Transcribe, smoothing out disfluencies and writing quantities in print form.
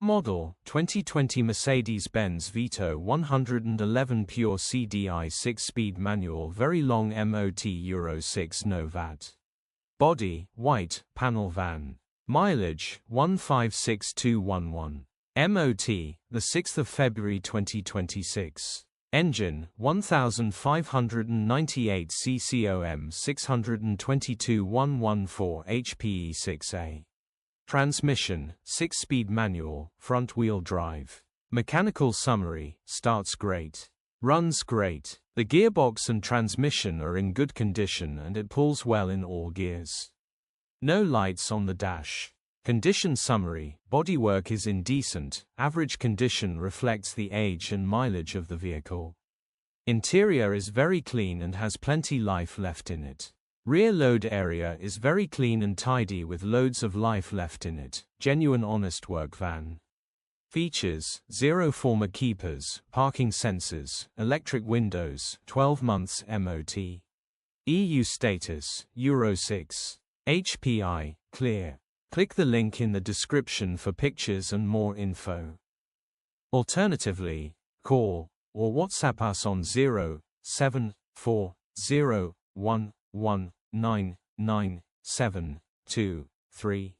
model, 2020 Mercedes-Benz Vito 111 pure CDI 6-speed manual, very long MOT, Euro 6 no VAT. Body, white, panel van. Mileage, 156211. MOT, the 6th of February 2026. Engine, 1598 CCOM 622 114 HP E6A. Transmission, 6-speed manual, front-wheel drive. Mechanical summary, starts great. Runs great. The gearbox and transmission are in good condition and it pulls well in all gears. No lights on the dash. Condition summary, bodywork is in decent, average condition, reflects the age and mileage of the vehicle. Interior is very clean and has plenty life left in it. Rear load area is very clean and tidy with loads of life left in it. Genuine honest work van. Features: 0 former keepers, parking sensors, electric windows, 12 months MOT. EU status, Euro 6. HPI, clear. Click the link in the description for pictures and more info. Alternatively, call or WhatsApp us on 07401199723.